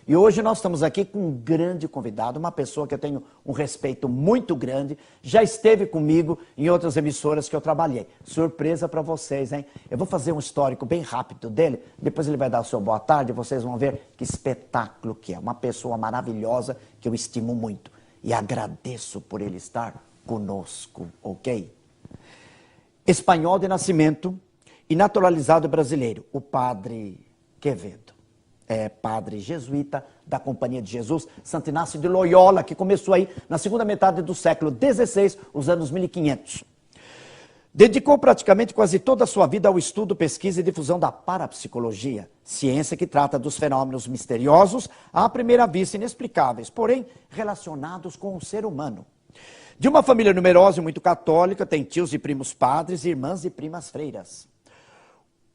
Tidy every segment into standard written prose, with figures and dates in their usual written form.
E hoje nós estamos aqui com um grande convidado, uma pessoa que eu tenho um respeito muito grande, já esteve comigo em outras emissoras que eu trabalhei. Surpresa para vocês, hein? Eu vou fazer um histórico bem rápido dele, depois ele vai dar o seu boa tarde e vocês vão ver que espetáculo que é. Uma pessoa maravilhosa que eu estimo muito e agradeço por ele estar conosco, ok? Espanhol de nascimento e naturalizado brasileiro, o Padre Quevedo. É padre jesuíta da Companhia de Jesus, Santo Inácio de Loyola, que começou aí na segunda metade do século XVI, os anos 1500. Dedicou praticamente quase toda a sua vida ao estudo, pesquisa e difusão da parapsicologia, ciência que trata dos fenômenos misteriosos, à primeira vista inexplicáveis, porém relacionados com o ser humano. De uma família numerosa e muito católica, tem tios e primos padres, irmãs e primas freiras.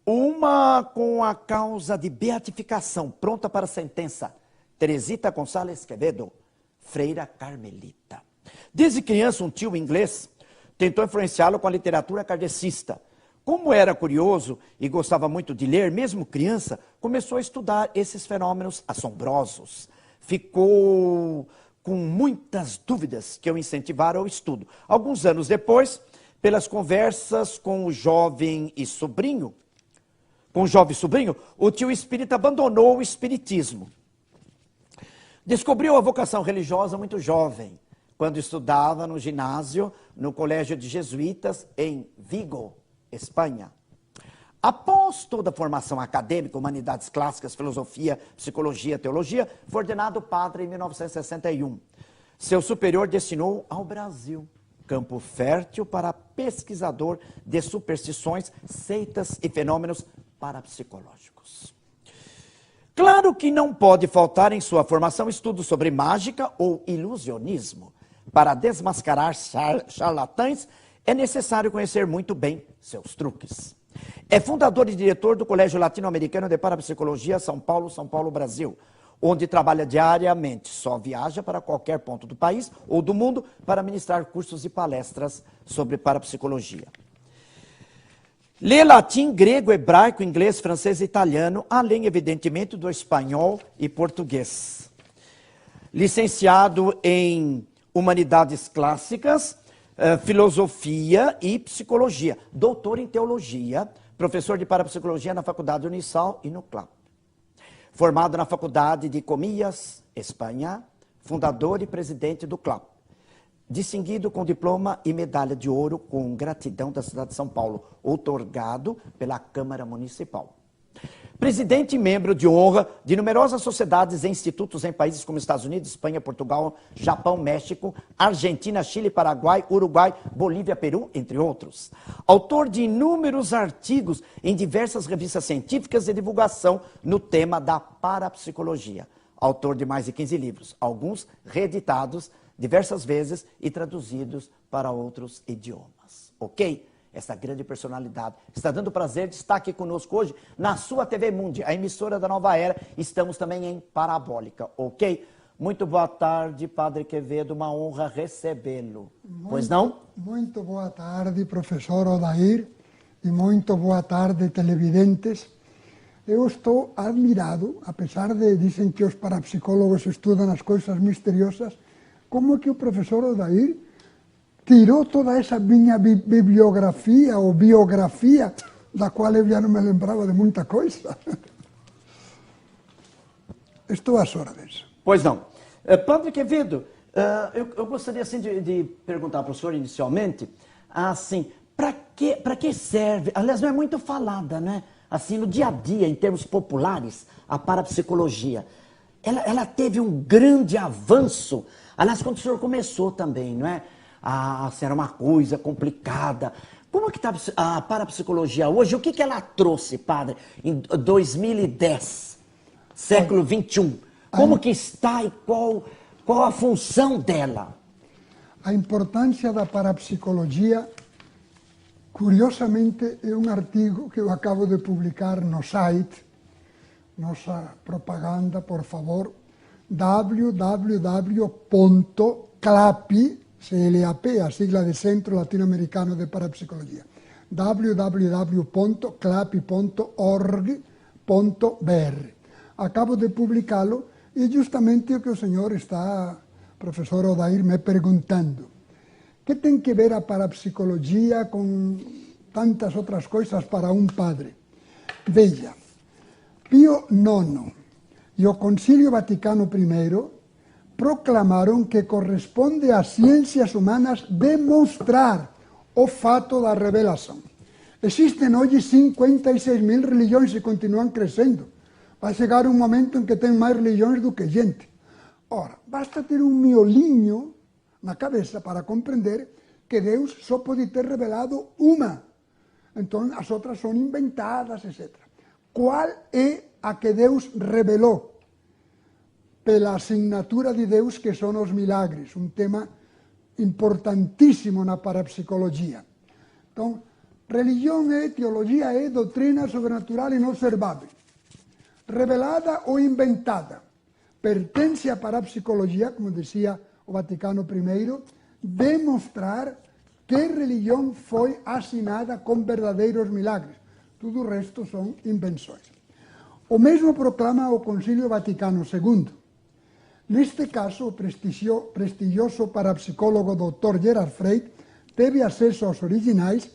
Uma com a causa de beatificação, pronta para a sentença, Teresita Gonçalves Quevedo, freira carmelita. Desde criança, um tio inglês tentou influenciá-lo com a literatura kardecista. Como era curioso e gostava muito de ler, mesmo criança, começou a estudar esses fenômenos assombrosos. Ficou com muitas dúvidas que o incentivaram ao estudo. Alguns anos depois, pelas conversas com o jovem sobrinho, o tio espírita abandonou o espiritismo. Descobriu a vocação religiosa muito jovem, quando estudava no ginásio, no colégio de jesuítas em Vigo, Espanha. Após toda a formação acadêmica, humanidades clássicas, filosofia, psicologia, teologia, foi ordenado padre em 1961. Seu superior destinou ao Brasil, campo fértil para pesquisador de superstições, seitas e fenômenos parapsicológicos. Claro que não pode faltar em sua formação estudos sobre mágica ou ilusionismo. Para desmascarar charlatães, é necessário conhecer muito bem seus truques. É fundador e diretor do Colégio Latino-Americano de Parapsicologia, São Paulo, Brasil, onde trabalha diariamente, só viaja para qualquer ponto do país ou do mundo para ministrar cursos e palestras sobre parapsicologia. Lê latim, grego, hebraico, inglês, francês e italiano, além, evidentemente, do espanhol e português. Licenciado em Humanidades Clássicas, Filosofia e Psicologia. Doutor em Teologia, professor de Parapsicologia na Faculdade Unisal e no CLAP. Formado na Faculdade de Comillas, Espanha, fundador e presidente do CLAP. Distinguido com diploma e medalha de ouro com gratidão da cidade de São Paulo, outorgado pela Câmara Municipal. Presidente e membro de honra de numerosas sociedades e institutos em países como Estados Unidos, Espanha, Portugal, Japão, México, Argentina, Chile, Paraguai, Uruguai, Bolívia, Peru, entre outros. Autor de inúmeros artigos em diversas revistas científicas de divulgação no tema da parapsicologia. Autor de mais de 15 livros, alguns reeditados diversas vezes e traduzidos para outros idiomas. Ok? Essa grande personalidade está dando prazer de estar aqui conosco hoje na sua TV Mundi, a emissora da Nova Era. Estamos também em Parabólica, ok? Muito boa tarde, Padre Quevedo, uma honra recebê-lo. Pois não? Muito boa tarde, professor Odair, e muito boa tarde, televidentes. Eu estou admirado, apesar de dizem que os parapsicólogos estudam as coisas misteriosas, como é que o professor Odair tirou toda essa minha bibliografia ou biografia, da qual eu já não me lembrava de muita coisa. Estou às ordens. Pois não. Padre Quevedo, eu gostaria assim, de perguntar para o senhor inicialmente, assim, para que serve, aliás, não é muito falada, né? Assim, no dia a dia, em termos populares, a parapsicologia, ela teve um grande avanço. Aliás, quando o senhor começou também, não é? Assim, era uma coisa complicada. Como é que está a parapsicologia hoje? O que ela trouxe, padre, em 2010, século XXI? Como que está e qual a função dela? A importância da parapsicologia, curiosamente, é um artigo que eu acabo de publicar no site, nossa propaganda, por favor, www.clapi, CLAP, a sigla de Centro Latinoamericano de Parapsicologia, www.clapi.org.br. Acabo de publicá-lo E justamente o que o senhor está, professor Odair, me perguntando. Que tem que ver a parapsicologia com tantas outras coisas para um padre? Veja, Pio IX e o Concílio Vaticano I proclamaram que corresponde às ciências humanas demonstrar o fato da revelação. Existem hoje 56.000 religiões e continuam crescendo. Vai chegar um momento em que tem mais religiões do que gente. Ora, basta ter um miolinho na cabeça para compreender que Deus só pode ter revelado uma. Então, as outras são inventadas, etc. Qual é a que Deus revelou? Pela assinatura de Deus, que são os milagres, um tema importantíssimo na parapsicologia. Então, religião é, teologia é doutrina sobrenatural inobservável. Revelada ou inventada. Pertence à parapsicologia, como dizia o Vaticano I, demonstrar que religião foi assinada com verdadeiros milagres. Tudo o resto são invenções. O mesmo proclama o Concílio Vaticano II. Neste caso, o prestigioso parapsicólogo Dr. Gerhard Frey teve acesso aos originais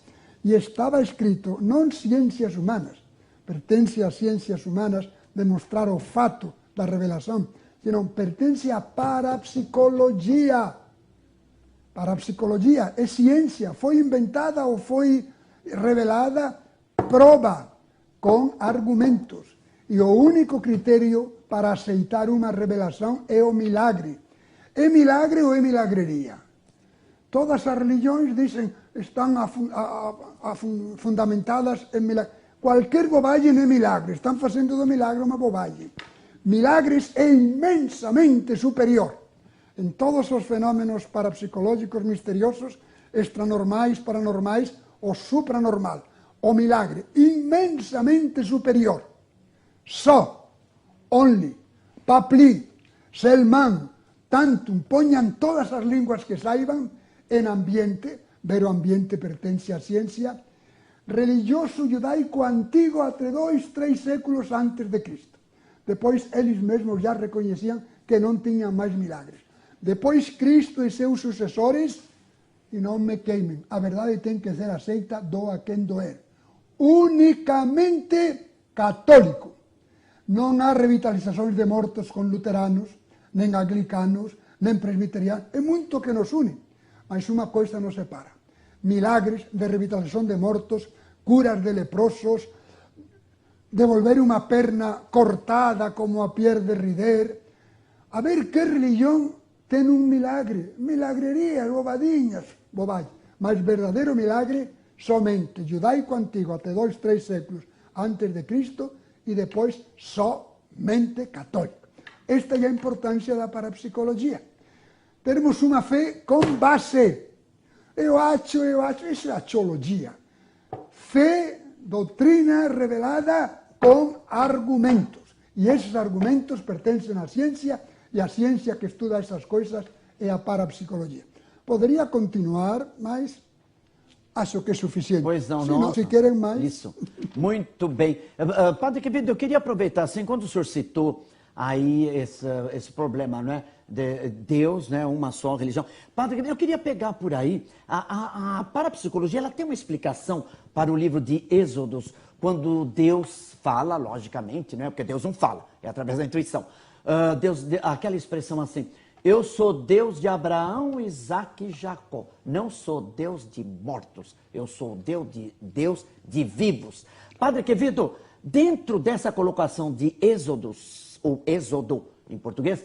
e estava escrito não ciências humanas, pertence às ciências humanas demonstrar o fato da revelação, senão pertence à parapsicologia. Parapsicologia é ciência, foi inventada ou foi revelada, prova, com argumentos. E o único critério para aceitar uma revelação é o milagre. É milagre ou é milagreria? Todas as religiões dizem, estão fundamentadas em milagre. Qualquer bobagem é milagre, estão fazendo do milagre uma bobagem. Milagres é imensamente superior em todos os fenômenos parapsicológicos misteriosos, extranormais, paranormais ou supranormal. O milagre, imensamente superior. Só, only, papli, selman, tantum, ponham todas as línguas que saibam em ambiente, ver o ambiente pertence à ciência, religioso judaico antigo até 2, 3 séculos antes de Cristo. Depois eles mesmos já reconheciam que não tinham mais milagres. Depois Cristo e seus sucessores, e não me queimem, a verdade tem que ser aceita, doa quem doer. Unicamente católico. Não há revitalizações de mortos com luteranos, nem anglicanos, nem presbiterianos. É muito que nos une, mas uma coisa nos separa. Milagres de revitalização de mortos, curas de leprosos, devolver uma perna cortada como a Pierre de Rider. A ver que religião tem um milagre. Milagreria, bobadinhas, bobagem. Mas verdadeiro milagre, somente judaico antigo, até 2, 3 séculos antes de Cristo, e depois somente católico. Esta é a importância da parapsicologia. Temos uma fé com base. Eu acho, isso é a teologia. Fé, doutrina revelada com argumentos. E esses argumentos pertencem à ciência, e a ciência que estuda essas coisas é a parapsicologia. Poderia continuar, mas acho que é suficiente. Pois não, se querem mais... Isso, muito bem. Padre Quevedo, eu queria aproveitar, assim, quando o senhor citou aí esse problema, não é? De Deus, né, uma só religião. Padre, eu queria pegar por aí, a parapsicologia, ela tem uma explicação para o livro de Êxodos, quando Deus fala, logicamente, né, porque Deus não fala, é através da intuição. Aquela expressão assim, eu sou Deus de Abraão, Isaque e Jacó, não sou Deus de mortos, eu sou Deus de vivos. Padre Quevedo, dentro dessa colocação de Êxodos, ou Êxodo em português,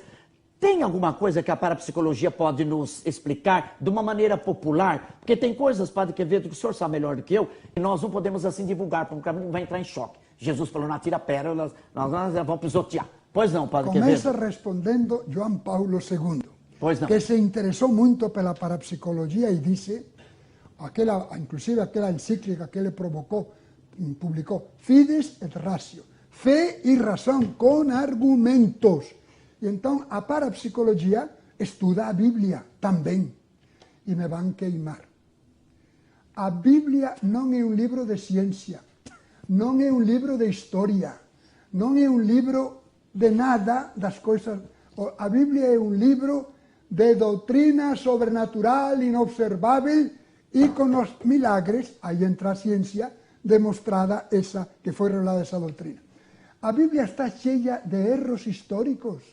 tem alguma coisa que a parapsicologia pode nos explicar de uma maneira popular? Porque tem coisas, Padre Quevedo, que o senhor sabe melhor do que eu, que nós não podemos assim divulgar, porque o caminho vai entrar em choque. Jesus falou, não atira pérolas, nós vamos pisotear. Pois não, Padre Quevedo? Começa respondendo João Paulo II, pois não, que se interessou muito pela parapsicologia e disse, inclusive aquela encíclica que ele publicou, Fides et Ratio, fé e razão com argumentos. E então a parapsicologia estuda a Bíblia também. E me vão queimar. A Bíblia não é um livro de ciência, não é um livro de história, não é um livro de nada das coisas. A Bíblia é um livro de doutrina sobrenatural, inobservável, e com os milagres, aí entra a ciência, demostrada essa, que foi revelada essa doutrina. A Bíblia está cheia de erros históricos,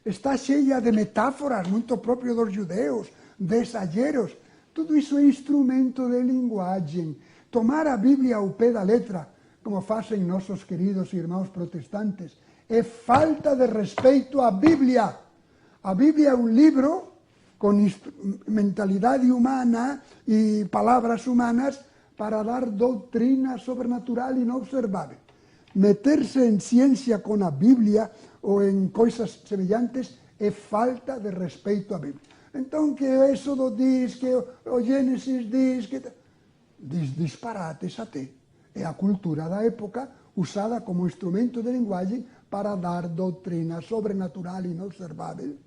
está cheia de metáforas, muito próprio dos judeus, de exageros. Tudo isso é instrumento de linguagem. Tomar a Bíblia ao pé da letra, como fazem nossos queridos irmãos protestantes, é falta de respeito à Bíblia. A Bíblia é um livro com mentalidade humana e palavras humanas para dar doutrina sobrenatural inobservável. Meter-se em ciência com a Bíblia ou em coisas semelhantes é falta de respeito à Bíblia. Então, que o Êxodo diz, que o Gênesis diz, que diz disparates até. É a cultura da época usada como instrumento de linguagem para dar doutrina sobrenatural inobservável,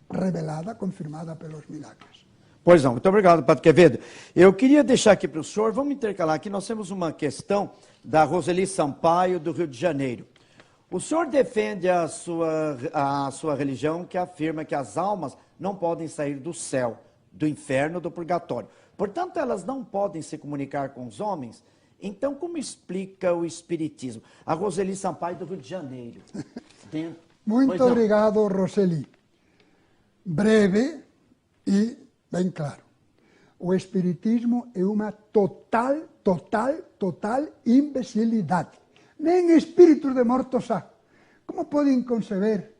revelada, confirmada pelos milagres. Pois não, muito obrigado, Padre Quevedo. Eu queria deixar aqui para o senhor, vamos intercalar aqui, nós temos uma questão da Roseli Sampaio, do Rio de Janeiro. O senhor defende a sua religião que afirma que as almas não podem sair do céu, do inferno, do purgatório. Portanto, elas não podem se comunicar com os homens. Então, como explica o Espiritismo? A Roseli Sampaio, do Rio de Janeiro. Muito obrigado, Roseli. Breve e bem claro. O Espiritismo é uma total imbecilidade. Nem espíritos de mortos há. Como podem conceber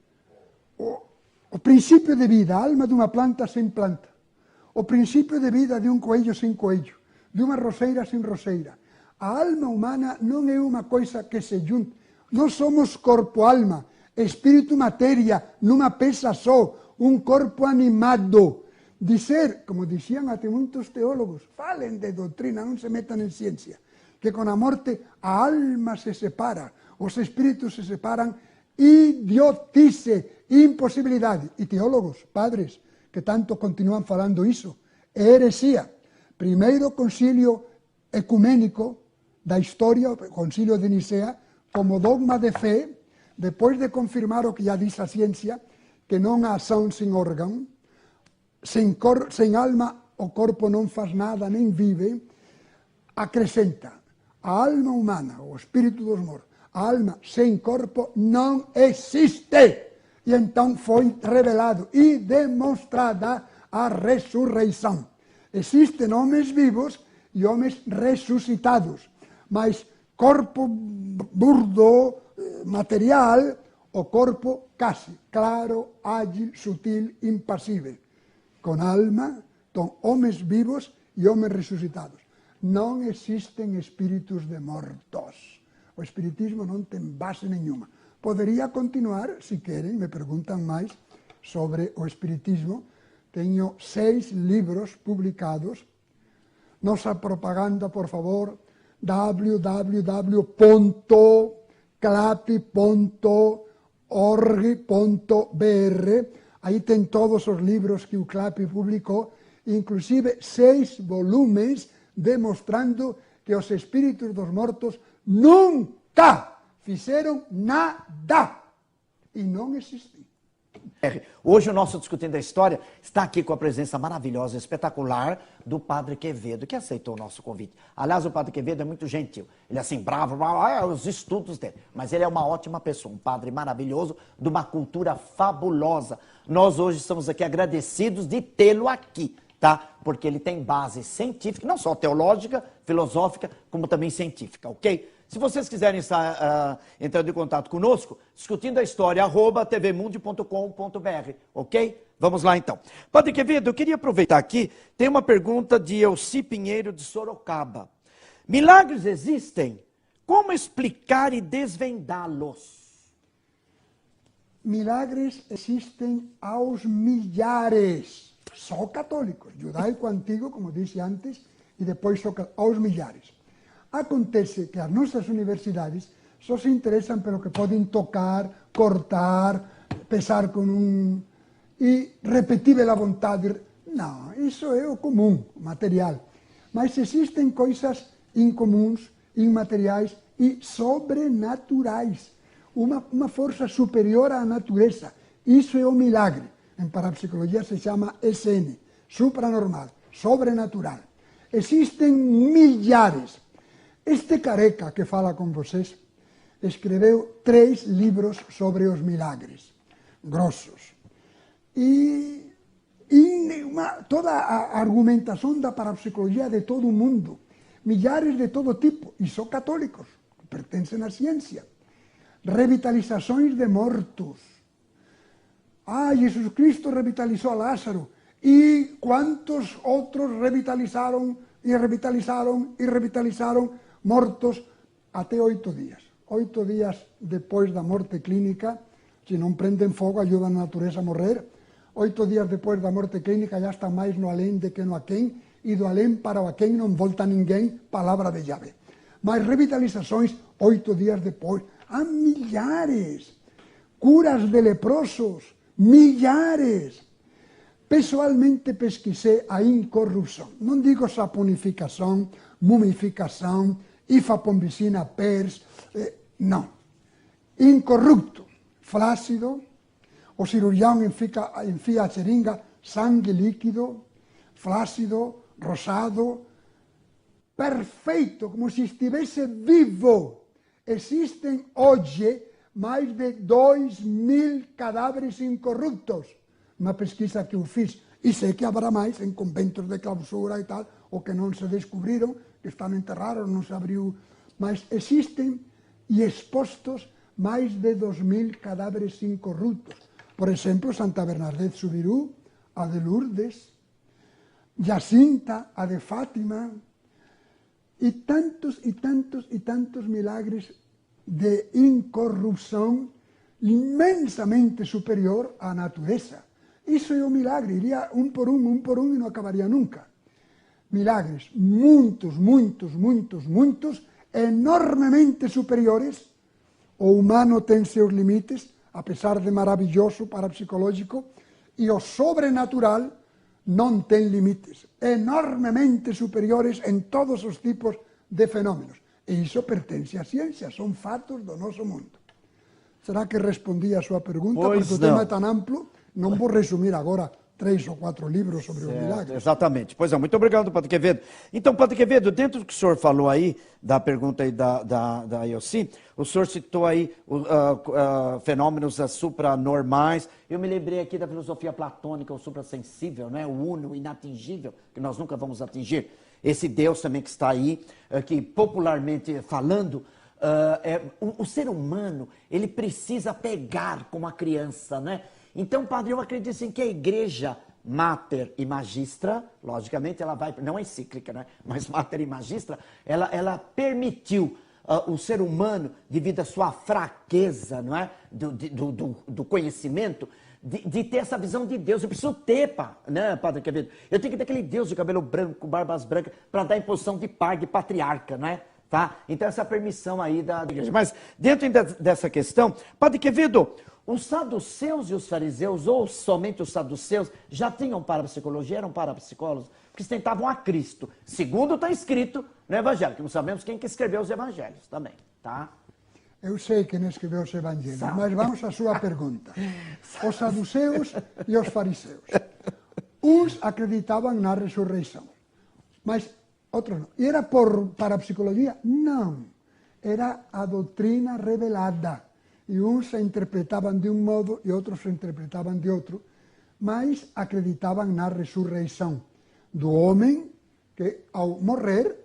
o princípio de vida, a alma de uma planta sem planta, o princípio de vida de um coelho sem coelho, de uma roseira sem roseira? A alma humana não é uma coisa que se junta. Nós somos corpo-alma, espírito-matéria, numa peça só, um corpo animado. Dizer, como diziam até muitos teólogos, falem de doutrina, não se metam em ciência, que com a morte a alma se separa, os espíritos se separam, idiotice, impossibilidade. E teólogos, padres, que tanto continuam falando isso, é heresia. Primeiro concílio ecumênico da história, o concílio de Nicea, como dogma de fé, depois de confirmar o que já diz a ciência, que não há ação sem órgão, sem alma o corpo não faz nada, nem vive, acrescenta, a alma humana, o espírito dos mortos, a alma sem corpo não existe. E então foi revelado e demonstrada a ressurreição. Existem homens vivos e homens ressuscitados, mas corpo burdo, material, o corpo casi, claro, ágil, sutil, impassível. Com alma, são homens vivos e homens ressuscitados. Não existem espíritos de mortos. O espiritismo não tem base nenhuma. Poderia continuar, se querem, me perguntam mais sobre o espiritismo. Tenho 6 livros publicados. Nossa propaganda, por favor, www.clap.org.br. Aí tem todos os livros que o CLAP publicou, inclusive 6 volumes, demonstrando que os espíritos dos mortos nunca fizeram nada e não existem. Hoje o nosso Discutindo a História está aqui com a presença maravilhosa, espetacular do Padre Quevedo, que aceitou o nosso convite. Aliás, o Padre Quevedo é muito gentil. Ele é assim, bravo, os estudos dele. Mas ele é uma ótima pessoa, um padre maravilhoso, de uma cultura fabulosa. Nós hoje estamos aqui agradecidos de tê-lo aqui, tá? Porque ele tem base científica, não só teológica, filosófica, como também científica, ok? Se vocês quiserem estar entrando em contato conosco, discutindo a história, @tvmundi.com.br, ok? Vamos lá então. Padre Quevedo, eu queria aproveitar aqui, tem uma pergunta de Elci Pinheiro de Sorocaba. Milagres existem? Como explicar e desvendá-los? Milagres existem aos milhares, só católicos, judaico antigo, como disse antes, e depois só aos milhares. Acontece que as nossas universidades só se interessam pelo que podem tocar, cortar, pesar com um irrepetível à vontade. Não, isso é o comum, o material. Mas existem coisas incomuns, imateriais e sobrenaturais. uma força superior à natureza. Isso é o milagre. Em parapsicologia se chama SN, supranormal, sobrenatural. Existem milhares. Este careca que fala com vocês escreveu 3 livros sobre os milagres, grossos. E toda a argumentação da parapsicologia de todo o mundo, milhares de todo tipo, e são católicos, pertencem à ciência. Revitalizações de mortos. Jesus Cristo revitalizou a Lázaro. E quantos outros revitalizaram e revitalizaram e revitalizaram mortos até 8 dias. 8 dias depois da morte clínica, se não prendem fogo, ajudam a natureza a morrer. 8 dias depois da morte clínica já está mais no além do que no aquém, e do além para o aquém não volta ninguém, palavra de Yahvé. Mas revitalizações 8 dias depois, há milhares. Curas de leprosos, milhares. Pessoalmente pesquisei a incorrupção. Não digo saponificação, mumificação, ifapombicina pers, não. Incorrupto, flácido, o cirurgião enfia a seringa, sangue líquido, flácido, rosado, perfeito, como se estivesse vivo. Existem hoje mais de 2.000 cadáveres incorruptos. Uma pesquisa que eu fiz, e sei que haverá mais em conventos de clausura e tal, ou que não se descobriram, que estão enterrados, não se abriu, mas existem e expostos mais de 2.000 cadáveres incorruptos. Por exemplo, Santa Bernadette Soubirous, a de Lourdes, Jacinta, a de Fátima, e tantos e tantos e tantos milagres de incorrupção imensamente superior à natureza. Isso é um milagre, iria um por um e não acabaria nunca. Milagres muitos, muitos, muitos, muitos, enormemente superiores. O humano tem seus limites, apesar de maravilhoso parapsicológico, e o sobrenatural não tem limites, enormemente superiores em todos os tipos de fenômenos. E isso pertence à ciência, são fatos do nosso mundo. Será que respondi a sua pergunta? Pois porque o tema é tão amplo, não vou resumir agora 3 ou 4 livros sobre os milagres. Exatamente. Pois é, muito obrigado, Padre Quevedo. Então, Padre Quevedo, dentro do que o senhor falou aí, da pergunta aí da Yossi, o senhor citou aí fenômenos supranormais. Eu me lembrei aqui da filosofia platônica, o suprassensível, né? O uno, o inatingível, que nós nunca vamos atingir. Esse Deus também que está aí, que popularmente falando, o ser humano, ele precisa pegar como a criança, né? Então, padre, eu acredito assim, que a igreja Mater e Magistra, logicamente ela vai, não é encíclica, né? Mas Mater e Magistra, ela permitiu o ser humano, devido à sua fraqueza, não é? do conhecimento, de ter essa visão de Deus. Eu preciso ter, né, Padre Quevedo? Eu tenho que ter aquele Deus de cabelo branco, barbas brancas, para dar imposição de pai, de patriarca, né? Tá? Então, essa permissão aí da igreja. Mas, dentro dessa questão, Padre Quevedo, os saduceus e os fariseus, ou somente os saduceus, já tinham parapsicologia, eram parapsicólogos, porque tentavam a Cristo. Segundo está escrito no Evangelho, que não sabemos quem que escreveu os Evangelhos também, tá? Eu sei quem escreveu os Evangelhos, mas vamos à sua pergunta. Os saduceus e os fariseus. Uns acreditavam na ressurreição, mas outros não. E era por parapsicologia? Não. Era a doutrina revelada. E uns se interpretavam de um modo e outros se interpretavam de outro, mas acreditavam na ressurreição do homem, que ao morrer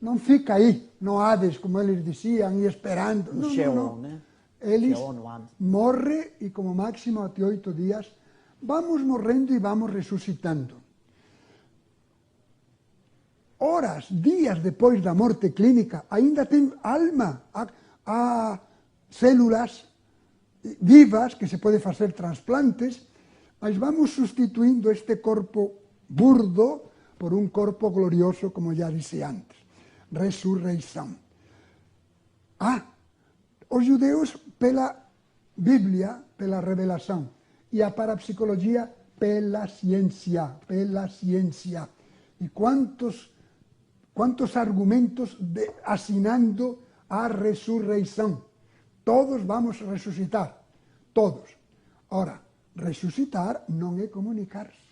não fica aí, no Hades, como eles diziam, e esperando. No Sheol, né? Eles morrem e como máximo até 8 dias, vamos morrendo e vamos ressuscitando. Horas, dias depois da morte clínica, ainda tem alma, há células vivas que se pode fazer transplantes, mas vamos substituindo este corpo burdo por um corpo glorioso, como já disse antes. Ressurreição. Os judeus pela Bíblia, pela revelação, e a parapsicologia pela ciência, E quantos argumentos assinando a ressurreição. todos vamos resucitar, todos. Ora, resucitar non é comunicarse.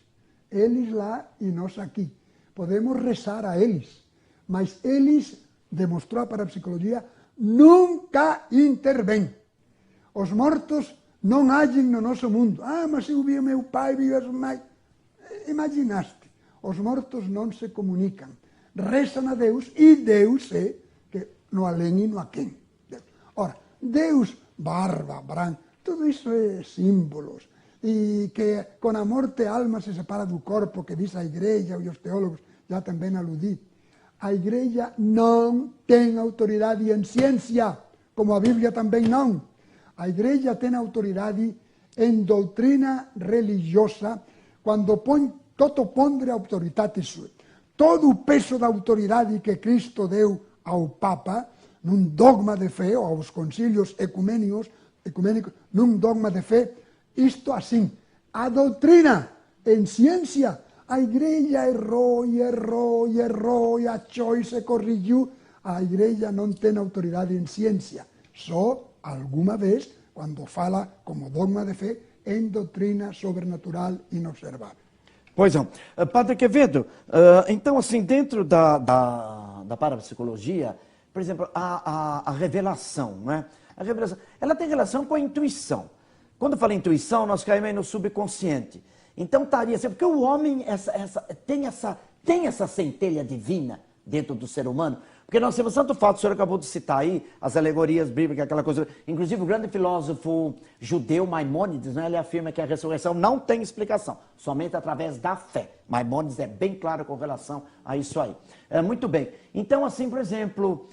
Eles lá e nós aqui. Podemos rezar a eles, mas eles, demostrou a parapsicologia, nunca intervén. Os mortos non agen no noso mundo. Ah, mas eu vi o meu pai, vi as mães. Imaginaste, os mortos non se comunican. Rezan a Deus e Deus é que no alén e no aquén. Ora, Deus, barba, branca, todo iso é símbolos. E que con a morte a alma se separa do corpo, que diz a Igreja e os teólogos, já tamén aludí. A Igreja non ten autoridade en ciencia, como a Biblia tamén non. A Igreja ten autoridade en doutrina religiosa, cando pon todo pondre a autoritate sua. Todo o peso da autoridade que Cristo deu ao Papa, nun dogma de fe, ou aos concilios ecuménicos, nun dogma de fe, isto assim. A doutrina en ciencia, a Igreja errou, achou e se corrigiu. A Igreja non ten autoridade en ciencia, só alguma vez, quando fala como dogma de fe, em doutrina sobrenatural inobservável. Pois não. Padre Quevedo, então assim, dentro da parapsicologia, por exemplo, a revelação, né? A revelação, ela tem relação com a intuição. Quando fala intuição, nós caímos no subconsciente. Então estaria assim, porque o homem tem essa centelha divina dentro do ser humano. Porque nós temos tanto fato, o senhor acabou de citar aí, as alegorias bíblicas, aquela coisa. Inclusive o grande filósofo judeu Maimônides, né, ele afirma que a ressurreição não tem explicação, somente através da fé. Maimônides é bem claro com relação a isso aí. Muito bem. Então, assim, por exemplo,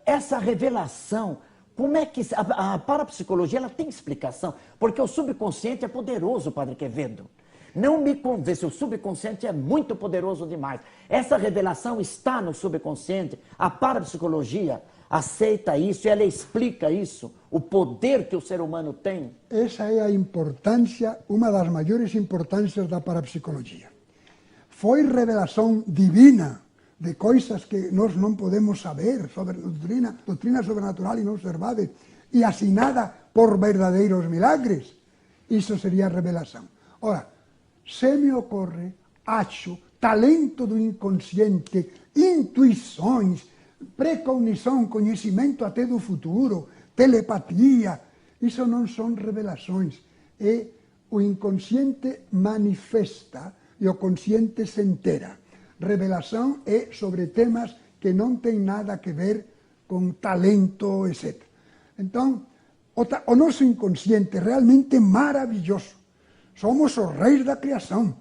essa revelação, como é que a parapsicologia ela tem explicação? Porque o subconsciente é poderoso, Padre Quevedo. Não me convence, o subconsciente é muito poderoso demais. Essa revelação está no subconsciente, a parapsicologia aceita isso e ela explica isso, o poder que o ser humano tem. Essa é a importância, uma das maiores importâncias da parapsicologia. Foi revelação divina de coisas que nós não podemos saber, sobre doutrina sobrenatural inobservável e assinada por verdadeiros milagres. Isso seria revelação. Ora, se me ocorre, acho, talento do inconsciente, intuições, precognição, conhecimento até do futuro, telepatia, isso não são revelações. O inconsciente manifesta e o consciente se entera. Revelação é sobre temas que não têm nada a ver com talento, etc. Então, o nosso inconsciente é realmente maravilhoso. Somos os reis da criação.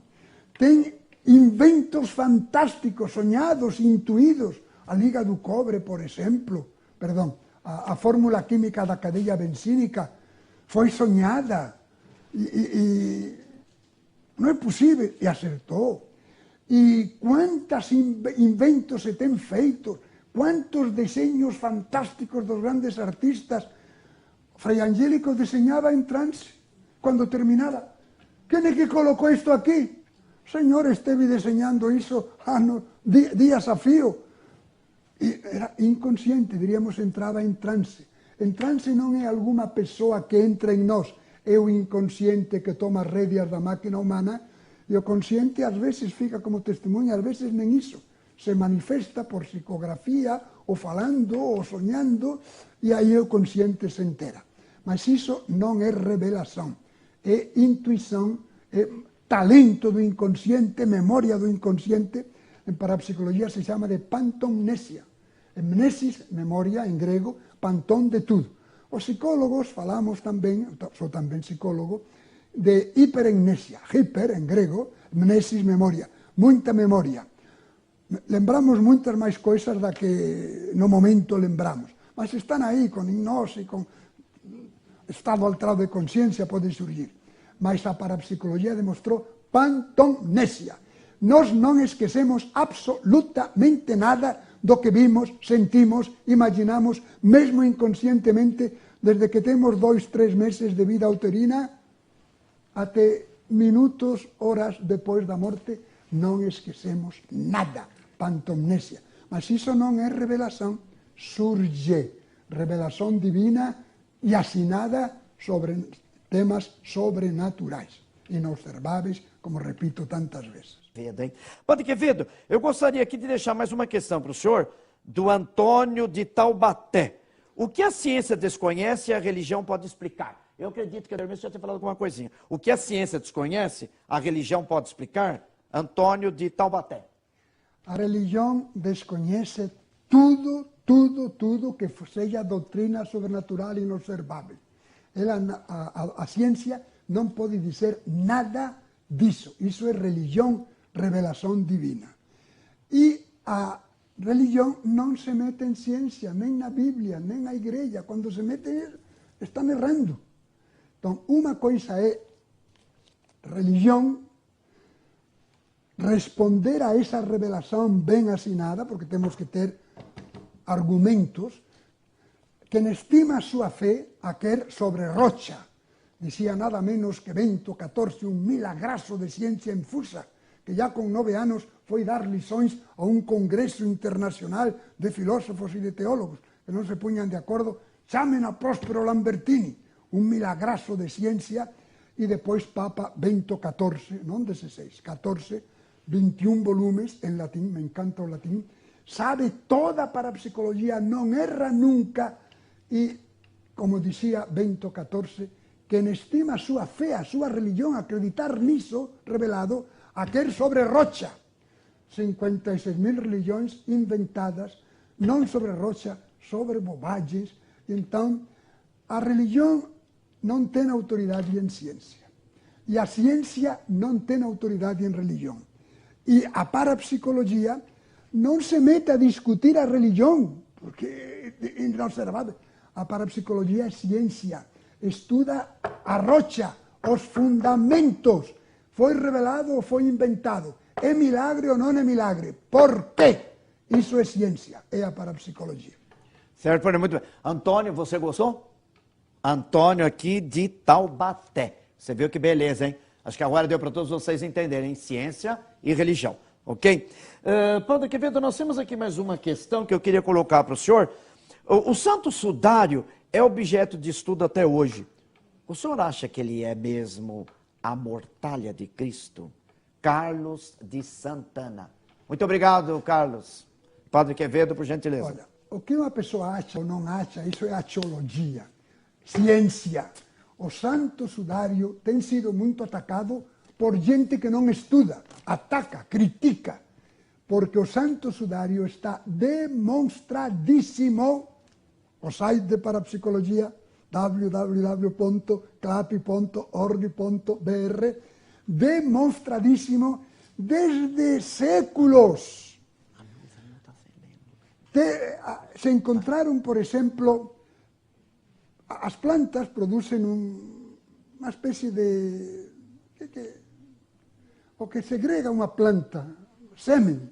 Tem inventos fantásticos, sonhados, intuídos. A liga do cobre, por exemplo, a fórmula química da cadeia benzínica foi sonhada e não é possível, e acertou. E quantos inventos se têm feito, quantos desenhos fantásticos dos grandes artistas. Frei Angélico desenhava em transe, quando terminava. Quem é que colocou isto aqui? O senhor esteve desenhando isso dias a fio. E era inconsciente, diríamos, entrava em transe. Em transe não é alguma pessoa que entra em nós, é o inconsciente que toma as rédeas da máquina humana, e o consciente às vezes fica como testemunha, às vezes nem isso. Se manifesta por psicografia, ou falando, ou sonhando, e aí o consciente se entera. Mas isso não é revelação. É intuição, é talento do inconsciente, memória do inconsciente. Em parapsicologia se chama de pantomnesia. Mnesis, memória em grego, pantom de tudo. Os psicólogos falamos também, sou também psicólogo, de hiperemnesia. Hyper, em grego, mnesis, memória. Muita memória. Lembramos muitas mais coisas da que no momento lembramos. Mas estão aí, com hipnose, com estado alterado de consciência pode surgir. Mas a parapsicologia demonstrou pantomnesia. Nós não esquecemos absolutamente nada do que vimos, sentimos, imaginamos, mesmo inconscientemente, desde que temos 2, 3 meses de vida uterina até minutos, horas depois da morte, não esquecemos nada. Pantomnesia. Mas isso não é revelação. Surge revelação divina e assinada sobre temas sobrenaturais, inobserváveis, como repito tantas vezes. Padre Quevedo, eu gostaria aqui de deixar mais uma questão para o senhor, do Antônio de Taubaté. O que a ciência desconhece, a religião pode explicar? Eu acredito que a Hermes já tinha falado alguma coisinha. O que a ciência desconhece, a religião pode explicar? Antônio de Taubaté. A religião desconhece tudo que seja doutrina sobrenatural e inobservável. A ciência não pode dizer nada disso. Isso é religião, revelação divina. E a religião não se mete em ciência, nem na Bíblia, nem na igreja. Quando se mete, estão errando. Então, uma coisa é religião, responder a essa revelação bem assinada, porque temos que ter argumentos. Quem estima a sua fé a quer sobre rocha. Dizia nada menos que Bento XIV, um milagraço de ciência infusa, que já com 9 anos foi dar lições a um congresso internacional de filósofos e de teólogos, que não se punham de acordo, chamem a Próspero Lambertini, um milagraço de ciência, e depois Papa Bento XIV, não 16, 14, 21 volumes em latim, me encanta o latim, sabe toda a parapsicologia, não erra nunca, e, como dizia Bento XIV, quem estima a sua fé, a sua religião, acreditar nisso revelado, a quer sobre rocha. 56.000 religiões inventadas, não sobre rocha, sobre bobagens. Então, a religião não tem autoridade em ciência. E a ciência não tem autoridade em religião. E a parapsicologia não se mete a discutir a religião, porque é inobservável. A parapsicologia é ciência. Estuda a rocha, os fundamentos. Foi revelado ou foi inventado? É milagre ou não é milagre? Por quê? Isso é ciência, é a parapsicologia. Certo, muito bem. Antônio, você gostou? Antônio aqui de Taubaté. Você viu que beleza, hein? Acho que agora deu para todos vocês entenderem ciência e religião, ok? Padre Quevedo, nós temos aqui mais uma questão que eu queria colocar para o senhor. O Santo Sudário é objeto de estudo até hoje. O senhor acha que ele é mesmo a mortalha de Cristo? Carlos de Santana. Muito obrigado, Carlos. Padre Quevedo, por gentileza. Olha, o que uma pessoa acha ou não acha, isso é a teologia, ciência. O Santo Sudário tem sido muito atacado por gente que não estuda, ataca, critica, porque o Santo Sudário está demonstradíssimo. O site de parapsicologia, www.clap.org.br, demonstradíssimo desde séculos. Se encontraram, por exemplo, as plantas producen uma espécie de... o que segrega uma planta, semen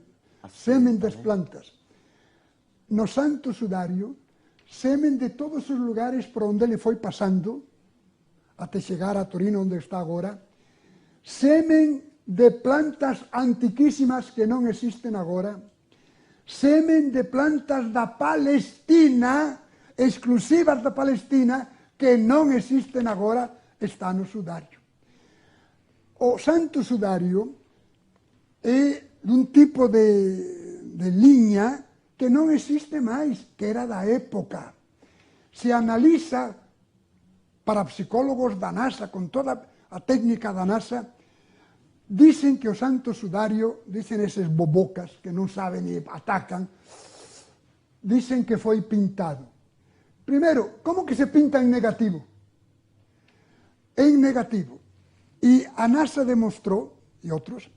das plantas. No Santo Sudário, semen de todos os lugares por onde ele foi passando, até chegar a Torino, onde está agora, semen de plantas antiquísimas que não existem agora, semen de plantas da Palestina, exclusivas da Palestina, que não existem agora, está no Sudário. O Santo Sudário é de um tipo de linha que não existe mais, que era da época. Se analisa, para psicólogos da NASA, com toda a técnica da NASA, dizem que o Santo Sudário, dizem esses bobocas que não sabem e atacam, dizem que foi pintado. Primeiro, como que se pinta em negativo? Em negativo. E a NASA demonstrou, e outros,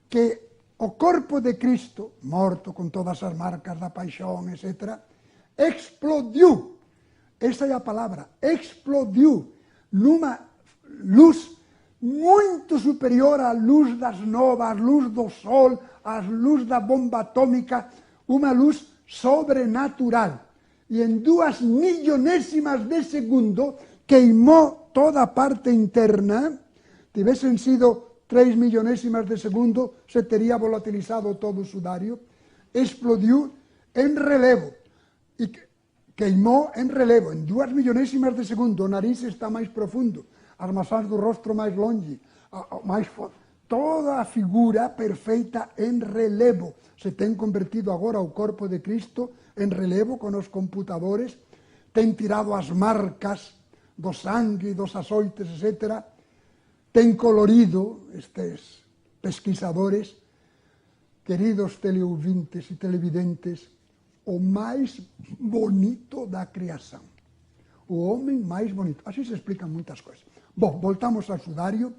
que o corpo de Cristo, morto com todas as marcas da paixão, etc., explodiu. Essa é a palavra, explodiu numa luz muito superior à luz das novas, à luz do sol, à luz da bomba atômica, uma luz sobrenatural. E em 2 milionésimas de segundo queimou toda a parte interna. Tivessem sido 3 milionésimas de segundo, se teria volatilizado todo o sudário. Explodiu em relevo. E queimou en relevo, en 2 millonésimas de segundo, o nariz está máis profundo, as maçãs do rostro máis longe, toda a figura perfeita en relevo. Se ten convertido agora o corpo de Cristo en relevo con os computadores, ten tirado as marcas do sangue, dos açoites, etc. Ten colorido estes pesquisadores, queridos teleouvintes e televidentes, o máis bonito da criação. O homem máis bonito. Así se explican moitas coisas. Bom, voltamos ao sudario,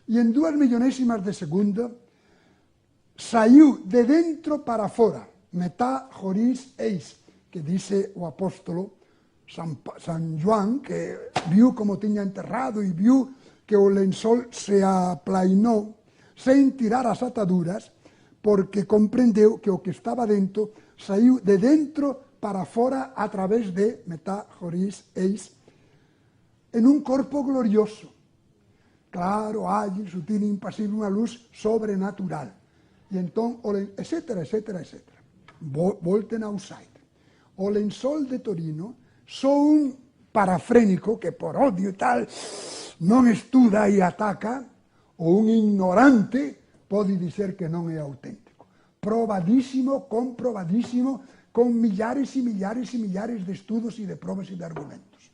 e en 2 millonésimas de segundo saiu de dentro para fora, metá horis eis, que dice o apóstolo San Joan, que viu como tiña enterrado e viu que o lençol se aplainou sen tirar as ataduras, porque comprendeu que o que estaba dentro saiu de dentro para fora a través de metá horis eis, en un corpo glorioso, claro, ágil, sutil, impasible, unha luz sobrenatural. E entón, etcétera, etcétera, etcétera. Volten ao site. O lençol de Torino só un parafrénico que por odio e tal non estuda e ataca, ou un ignorante pode dizer que non é auténtico. Probadísimo, comprobadísimo, con millares e millares e millares de estudos e de provas e de argumentos.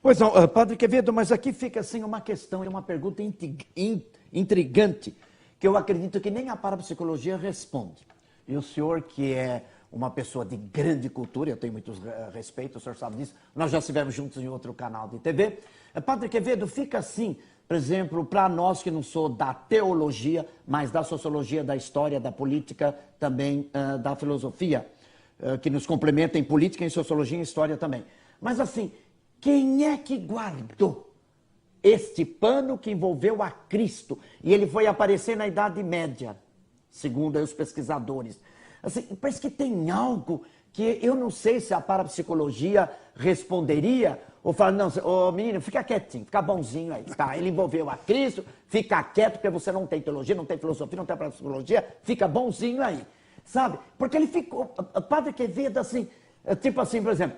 Pois não, Padre Quevedo, mas aqui fica assim uma questão, uma pergunta intrigante, que eu acredito que nem a parapsicologia responde. E o senhor, que é uma pessoa de grande cultura, eu tenho muito respeito, o senhor sabe disso, nós já estivemos juntos em outro canal de TV. Padre Quevedo, fica assim, por exemplo, para nós que não sou da teologia, mas da sociologia, da história, da política, também da filosofia, que nos complementa em política, em sociologia e em história também. Mas assim, quem é que guardou este pano que envolveu a Cristo? E ele foi aparecer na Idade Média, segundo aí os pesquisadores. Assim, parece que tem algo que eu não sei se a parapsicologia responderia, ou fala, não, ô menino, fica quietinho, fica bonzinho aí. Tá, ele envolveu a Cristo, fica quieto, porque você não tem teologia, não tem filosofia, não tem parapsicologia, fica bonzinho aí. Sabe? Porque ele ficou, Padre Quevedo, assim, tipo assim, por exemplo,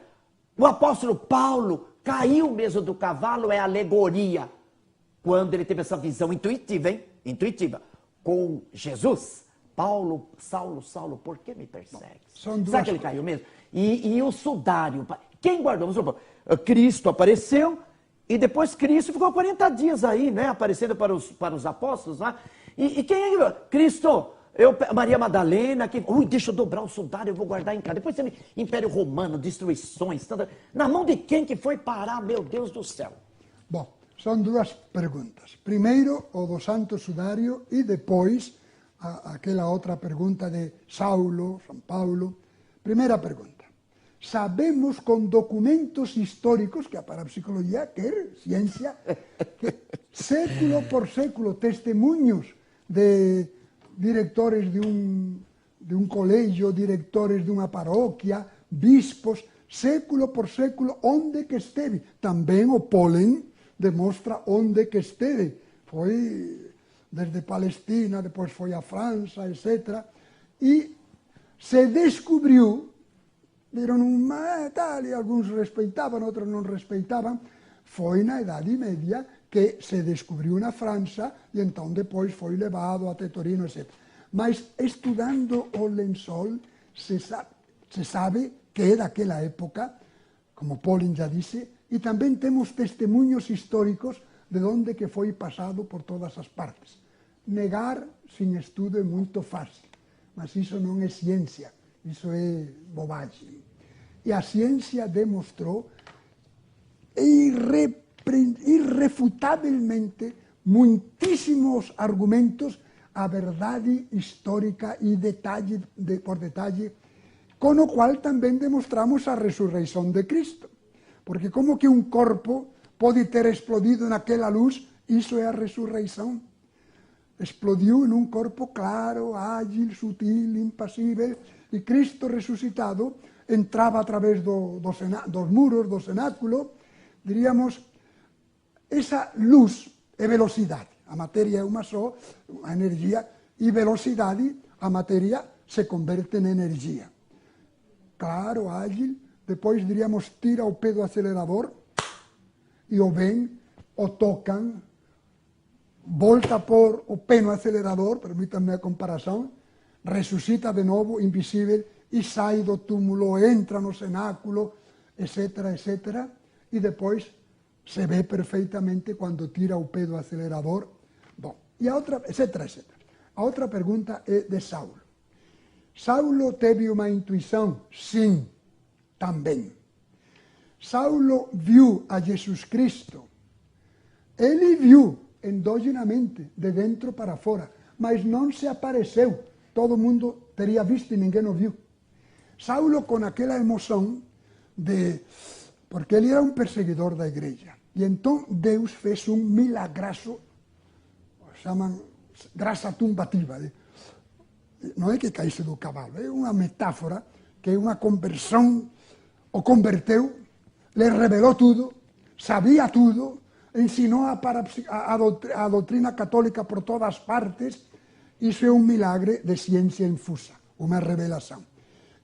o apóstolo Paulo caiu mesmo do cavalo, é alegoria. Quando ele teve essa visão intuitiva, hein? Intuitiva. Com Jesus. Paulo, Saulo, por que me persegue? Sabe que ele caiu mesmo? E o sudário. Quem guardou? Cristo apareceu e depois Cristo ficou 40 dias aí, né? Aparecendo para os apóstolos. Né? E quem é? Cristo... Maria Madalena, deixa eu dobrar o sudário, eu vou guardar em casa. Depois você Império Romano, destruições, na mão de quem que foi parar, meu Deus do céu? Bom, são 2 perguntas. Primeiro, o do Santo Sudário, e depois, aquela outra pergunta de Saulo, São Paulo. Primeira pergunta. Sabemos con documentos históricos, que a parapsicologia quer, ciencia, que século por século, testemunhos de directores de un colegio, directores de unha parroquia, bispos, século por século, onde que esteve. Tamén o polen demostra onde que esteve. Foi desde Palestina, depois foi a França, etc. E se descubriu, viron tal, e algúns respeitaban, outros non respeitaban, foi na Idade Media que se descubriu na França e entón depois foi levado até Torino, etc. Mas estudando o lençol se sabe que é daquela época, como Pauling já disse, e tamén temos testemunhos históricos de onde que foi pasado por todas as partes. Negar sin estudo é muito fácil, mas iso non é ciencia, iso é bobagem. E a ciencia demostrou irrefutavelmente muitísimos argumentos a verdade histórica e detalle por detalle, con o cual tamén demostramos a resurreição de Cristo. Porque como que un corpo pode ter explodido naquela luz, iso é a resurreição. Explodiu en un corpo claro, ágil, sutil, impasível, e Cristo resucitado entraba a través dos muros do cenáculo, diríamos, esa luz é velocidade. A materia é unha só, a energía, e velocidade, a materia se converte en energía. Claro, ágil, depois diríamos tira o pé do acelerador e o ven, o tocan, volta a pôr o pé no acelerador, permítanme a comparação, ressuscita de novo, invisível, e sai do túmulo, entra no cenáculo, etc., etc., e depois se vê perfeitamente quando tira o pé do acelerador. Bom, e a outra, etc., etc. A outra pergunta é de Saulo. Saulo teve uma intuição? Sim, também. Saulo viu a Jesus Cristo. Ele viu endogenamente, de dentro para fora, mas não se apareceu. Todo mundo teria visto e ninguém o viu. Saulo, com aquela emoção porque ele era um perseguidor da igreja. E então Deus fez um milagraço, chamam graça tumbativa. Não é que caísse do cavalo, é uma metáfora que uma conversão o converteu, lhe revelou tudo, sabia tudo, ensinou a doutrina católica por todas partes. Isso é um milagre de ciência infusa, uma revelação.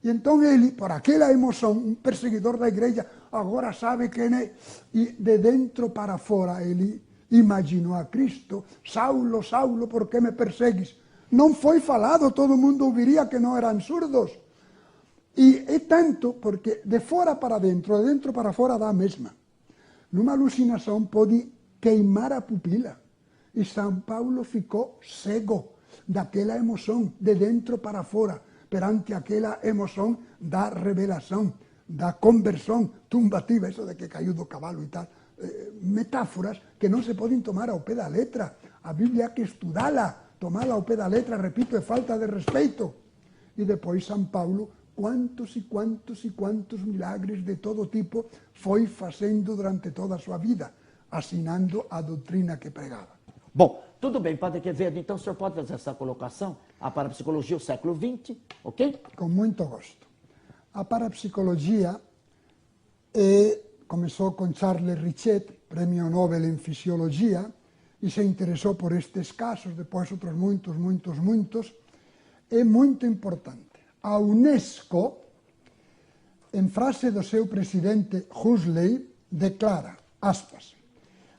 E então ele, por aquela emoção, um perseguidor da igreja, agora sabe quem é. E de dentro para fora ele imaginou a Cristo. Saulo, Saulo, por que me persegues? Não foi falado, todo mundo ouviria que não eram surdos. E é tanto porque de fora para dentro, de dentro para fora dá a mesma. Numa alucinação pode queimar a pupila. E São Paulo ficou cego daquela emoção, de dentro para fora, perante aquela emoção da revelação, da conversão tumbativa, isso de que caiu do cavalo e tal. Metáforas que não se podem tomar ao pé da letra. A Bíblia há que estudá-la, tomá-la ao pé da letra, repito, é falta de respeito. E depois São Paulo, quantos e quantos e quantos milagres de todo tipo foi fazendo durante toda a sua vida, assinando a doutrina que pregava. Bom, tudo bem, Padre Quevedo, então o senhor pode fazer essa colocação? A parapsicologia do século XX, ok? Com muito gosto. A parapsicologia começou com Charles Richet, prêmio Nobel em Fisiologia, e se interessou por estes casos, depois outros muitos. É muito importante. A Unesco, em frase do seu presidente Huxley, declara, aspas,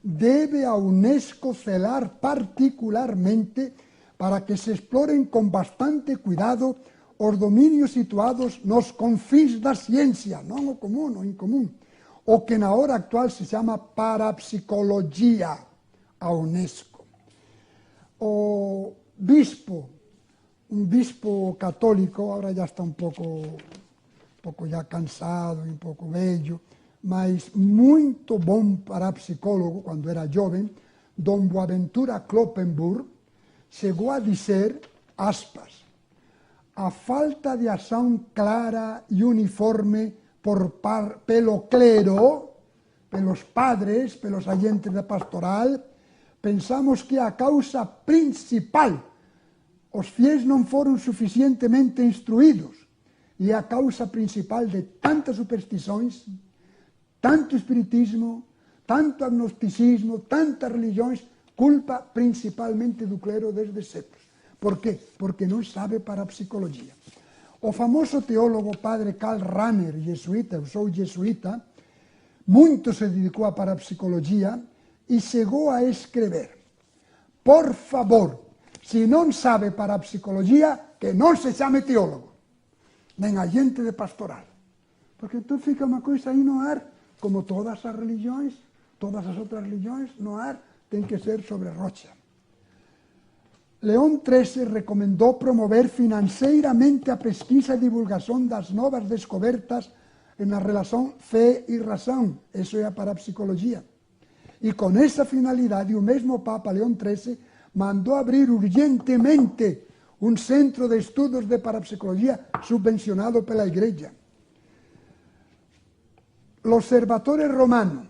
debe a Unesco celar particularmente para que se exploren con bastante cuidado os dominios situados nos confins da ciencia, non o común, o incomún, o que na hora actual se chama parapsicologia, a Unesco. O bispo, un bispo católico, ahora ya está un pouco ya cansado e un pouco velho, mas muito bom parapsicólogo, quando era jovem, Dom Boaventura Kloppenburg, chegou a dizer, aspas, a falta de ação clara e uniforme pelo clero, pelos padres, pelos agentes da pastoral, pensamos que a causa principal, os fiéis não foram suficientemente instruídos, e a causa principal de tantas superstições, tanto espiritismo, tanto agnosticismo, tantas religiões, culpa principalmente do clero desde séculos. Por quê? Porque não sabe parapsicologia. O famoso teólogo padre Karl Rahner, jesuíta, eu sou jesuíta, muito se dedicou à parapsicologia e chegou a escrever, por favor, se não sabe parapsicologia, que não se chame teólogo, nem agente de pastoral. Porque então fica uma coisa aí no ar, como todas as religiões, todas as outras religiões, no ar tem que ser sobre rocha. León XIII recomendou promover financeiramente a pesquisa e divulgação das novas descobertas na relação fé e razão. Isso é a parapsicologia. E com essa finalidade, o mesmo Papa León XIII mandou abrir urgentemente um centro de estudos de parapsicologia subvencionado pela Igreja. O Observatorio Romano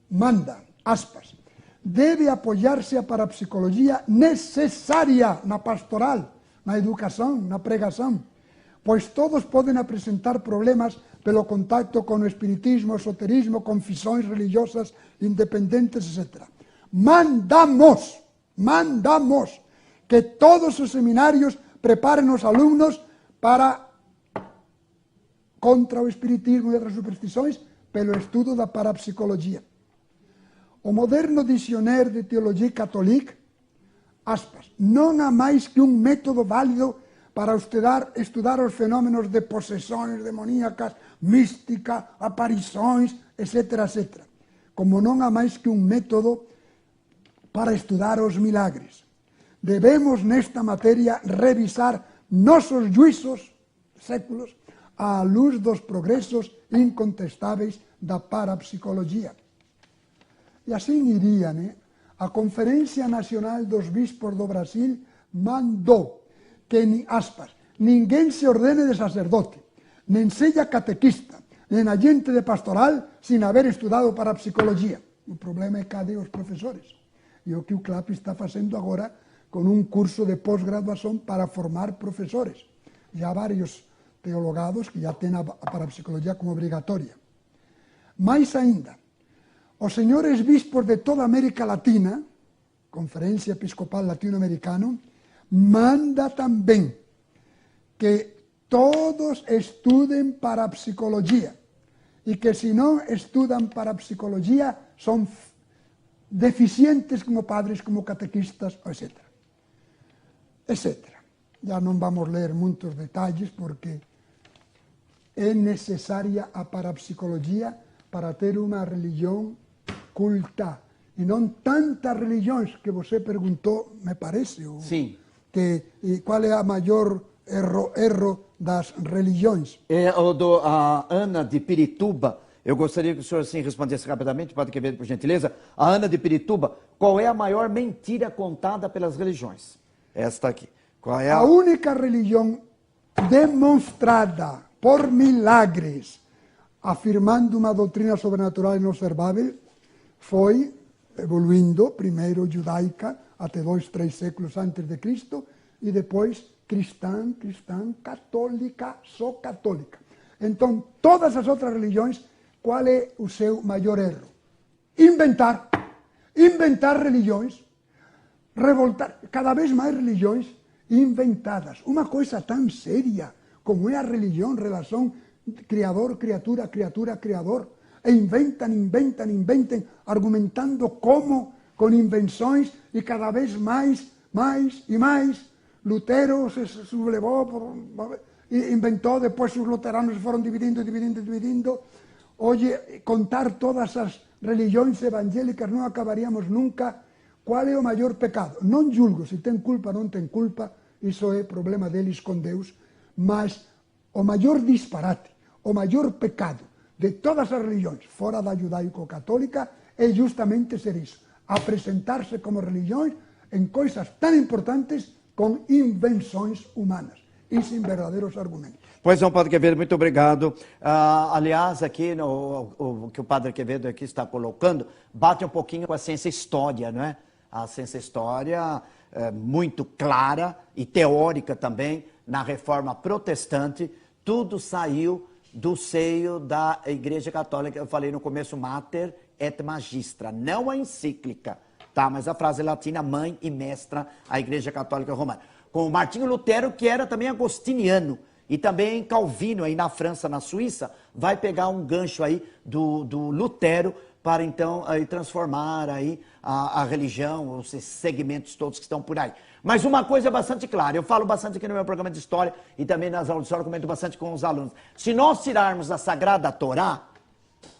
manda, aspas, debe apoiar-se a parapsicologia necessária na pastoral, na educação, na pregação, pois todos podem apresentar problemas pelo contato com o espiritismo, o esoterismo, confissões religiosas independentes, etc. Mandamos que todos os seminários preparem os alunos para contra o espiritismo e outras superstições pelo estudo da parapsicologia. O moderno dicionário de teologia católica, aspas, não há mais que um método válido para estudar os fenômenos de possessões demoníacas, mística, aparições, etc., etc. Como não há mais que um método para estudar os milagres. Devemos, nesta matéria, revisar nossos juízos, séculos, à luz dos progressos incontestáveis da parapsicologia. E assim iria, né? A Conferência Nacional dos Bispos do Brasil mandou que, aspas, ninguém se ordene de sacerdote, nem seja catequista, nem agente de pastoral, sem haver estudado parapsicologia. O problema é cadê os professores? E o que o CLAP está fazendo agora com um curso de pós-graduação para formar professores. Já há vários teologados que já têm a parapsicologia como obrigatória. Mais ainda, os senhores bispos de toda a América Latina, Conferência Episcopal Latino-Americana, manda também que todos estudem parapsicologia e que se não estudam parapsicologia são deficientes como padres, como catequistas, etc. etc. Já não vamos ler muitos detalhes porque é necessária a parapsicologia para ter uma religião culta. E não tantas religiões que você perguntou, me parece. Sim. E qual é a maior erro das religiões? É a Ana de Pirituba. Eu gostaria que o senhor assim respondesse rapidamente, Padre Quevedo, por gentileza. A Ana de Pirituba, qual é a maior mentira contada pelas religiões? Esta aqui. Qual é a única religião demonstrada por milagres, afirmando uma doutrina sobrenatural inobservável, foi evoluindo, primeiro judaica, até 2, 3 séculos antes de Cristo, e depois cristã, católica, só católica. Então, todas as outras religiões, qual é o seu maior erro? Inventar religiões, revoltar, cada vez mais religiões inventadas. Uma coisa tão séria como é a religião, relação criador, criatura, criatura, criador, e inventem, argumentando como, com invenções, e cada vez mais e mais. Lutero se sublevou, inventou, depois os luteranos se foram dividindo. Hoje, contar todas as religiões evangélicas não acabaríamos nunca. Qual é o maior pecado? Não julgo se tem culpa ou não tem culpa, isso é problema deles com Deus, mas o maior disparate, o maior pecado de todas as religiões, fora da judaico-católica, é justamente ser isso, apresentar-se como religiões em coisas tão importantes com invenções humanas e sem verdadeiros argumentos. Pois não, Padre Quevedo, muito obrigado. Aliás, aqui, o que o Padre Quevedo aqui está colocando, bate um pouquinho com a ciência história, não é? A ciência história é muito clara e teórica também, na Reforma Protestante, tudo saiu do seio da Igreja Católica. Eu falei no começo, Mater et Magistra, não a encíclica, tá? Mas a frase latina, mãe e mestra, a Igreja Católica Romana. Com o Martinho Lutero, que era também agostiniano, e também Calvino, aí na França, na Suíça, vai pegar um gancho aí do Lutero para então aí transformar aí a religião, os segmentos todos que estão por aí. Mas uma coisa é bastante clara, eu falo bastante aqui no meu programa de história e também nas aulas de história, eu comento bastante com os alunos. Se nós tirarmos a Sagrada Torá,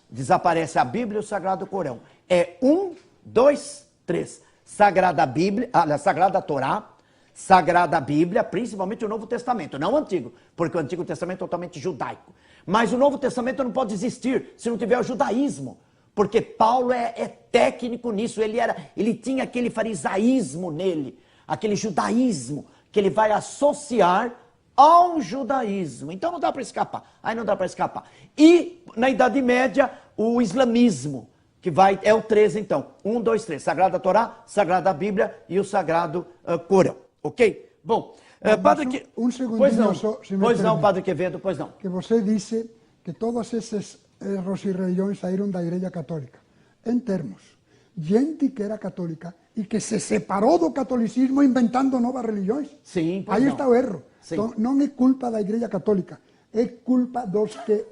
desaparece a Bíblia e o Sagrado Corão. É 1, 2, 3. Sagrada Bíblia, Sagrada Torá, Sagrada Bíblia, principalmente o Novo Testamento, não o Antigo, porque o Antigo Testamento é totalmente judaico. Mas o Novo Testamento não pode existir se não tiver o judaísmo, porque Paulo é técnico nisso, ele tinha aquele farisaísmo nele, aquele judaísmo que ele vai associar ao judaísmo. Então não dá para escapar, aí não dá para escapar. E na Idade Média, o islamismo, que é o 13 então, 1, 2, 3, Sagrada Torá, Sagrada Bíblia e o Sagrado Corão. Ok? Bom, Padre Quevedo. Um segundinho pois não, só, se me pois não, permite. Padre Quevedo, pois não. Que você disse que todos esses erros e religiões saíram da Igreja Católica. Em termos, gente que era católica e que se separou do catolicismo inventando novas religiões. Sim, pois aí não. está o erro. Sim. Então, não é culpa da Igreja Católica, é culpa dos que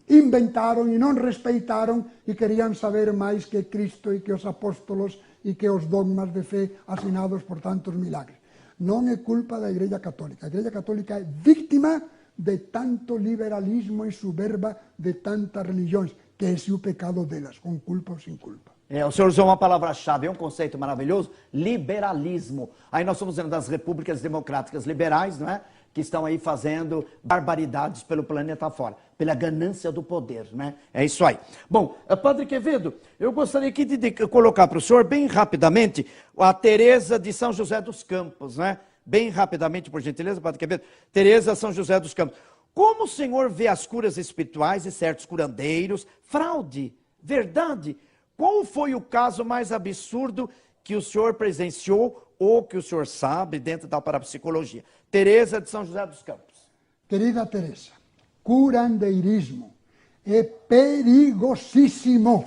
inventaram e não respeitaram e queriam saber mais que Cristo e que os apóstolos e que os dogmas de fé assinados por tantos milagres. Não é culpa da Igreja Católica. A Igreja Católica é vítima de tanto liberalismo e soberba de tantas religiões, que esse é o pecado delas, com culpa ou sem culpa. O senhor usou uma palavra-chave, é um conceito maravilhoso, liberalismo. Aí nós estamos vendo das repúblicas democráticas liberais, não é? Que estão aí fazendo barbaridades pelo planeta fora, pela ganância do poder, né? É isso aí. Bom, Padre Quevedo, eu gostaria aqui de colocar para o senhor, bem rapidamente, a Teresa de São José dos Campos, né? Bem rapidamente, por gentileza, Padre Quevedo. Teresa São José dos Campos. Como o senhor vê as curas espirituais de certos curandeiros? Fraude? Verdade? Qual foi o caso mais absurdo que o senhor presenciou ou que o senhor sabe dentro da parapsicologia? Teresa de São José dos Campos. Querida Teresa, curandeirismo é perigosíssimo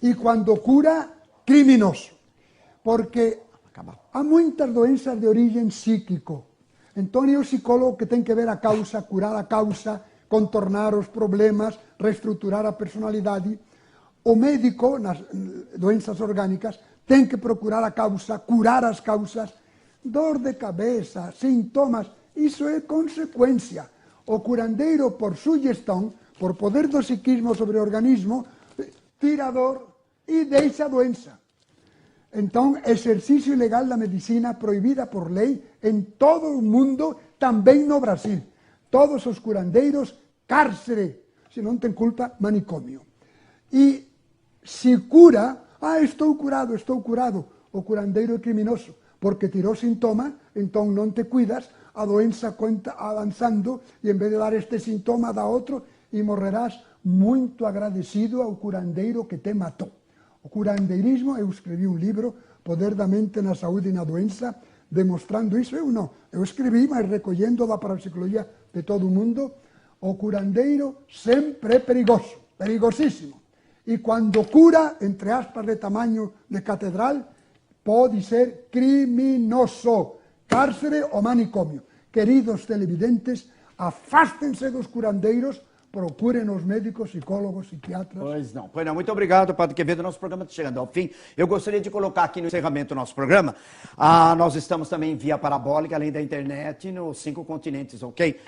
e quando cura, criminoso, porque há muitas doenças de origem psíquico. Então é o psicólogo que tem que ver a causa, curar a causa, contornar os problemas, reestruturar a personalidade. O médico, nas doenças orgânicas, tem que procurar a causa, curar as causas. Dor de cabeça, sintomas, isso é consequência. O curandeiro, por sugestão, por poder do psiquismo sobre o organismo, tira a dor e deixa a doença. Então, exercício ilegal da medicina proibida por lei em todo o mundo, também no Brasil. Todos os curandeiros, cárcere. Se não tem culpa, manicômio. E se cura, estou curado, estou curado. O curandeiro é criminoso, porque tirou sintoma, então não te cuidas, a doença conta avançando e em vez de dar este sintoma dá outro e morrerás muito agradecido ao curandeiro que te matou. O curandeirismo, eu escrevi um livro, Poder da Mente na Saúde e na Doença, demonstrando isso. Eu não, eu escrevi, mas recolhendo da parapsicologia de todo o mundo. O curandeiro sempre é perigoso, perigosíssimo. E quando cura, entre aspas, de tamanho de catedral, pode ser criminoso, cárcere ou manicômio. Queridos televidentes, afastem-se dos curandeiros, procurem os médicos, psicólogos, psiquiatras. Pois não. Muito obrigado, Padre Quevedo. Nosso programa está chegando ao fim. Eu gostaria de colocar aqui no encerramento do nosso programa, nós estamos também via parabólica, além da internet, nos 5 continentes, ok?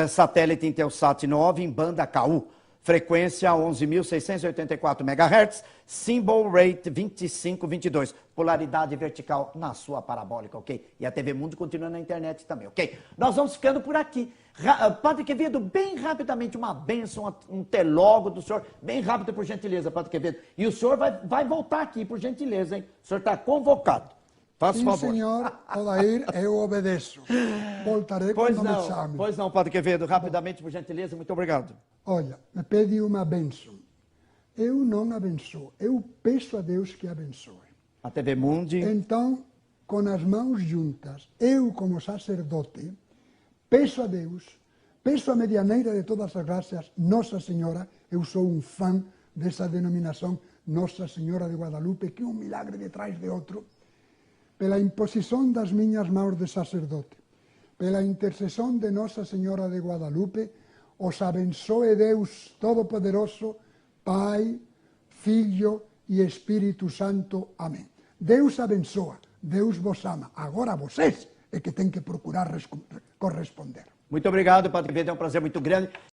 Satélite Intelsat 9 em banda KU. Frequência 11.684 MHz, symbol rate 2522, polaridade vertical na sua parabólica, ok? E a TV Mundo continua na internet também, ok? Nós vamos ficando por aqui. Padre Quevedo, bem rapidamente, uma bênção, um telógo do senhor, bem rápido, por gentileza, Padre Quevedo. E o senhor vai voltar aqui, por gentileza, hein? O senhor está convocado. Faça Sim, favor. senhor, Odair, eu obedeço. Voltarei quando me chame. Pois não, Padre Quevedo, rapidamente, por gentileza, muito obrigado. Olha, me pede uma bênção. Eu não abençoo, eu peço a Deus que abençoe. A TV Mundi. Então, com as mãos juntas, eu como sacerdote, peço a Deus, peço a medianeira de todas as graças, Nossa Senhora, eu sou um fã dessa denominação, Nossa Senhora de Guadalupe, que é um milagre detrás de outro, pela imposição das minhas mãos de sacerdote, pela intercessão de Nossa Senhora de Guadalupe, os abençoe Deus Todo-Poderoso, Pai, Filho e Espírito Santo. Amém. Deus abençoa, Deus vos ama. Agora vocês é que têm que procurar corresponder. Muito obrigado, Padre Quevedo, é um prazer muito grande.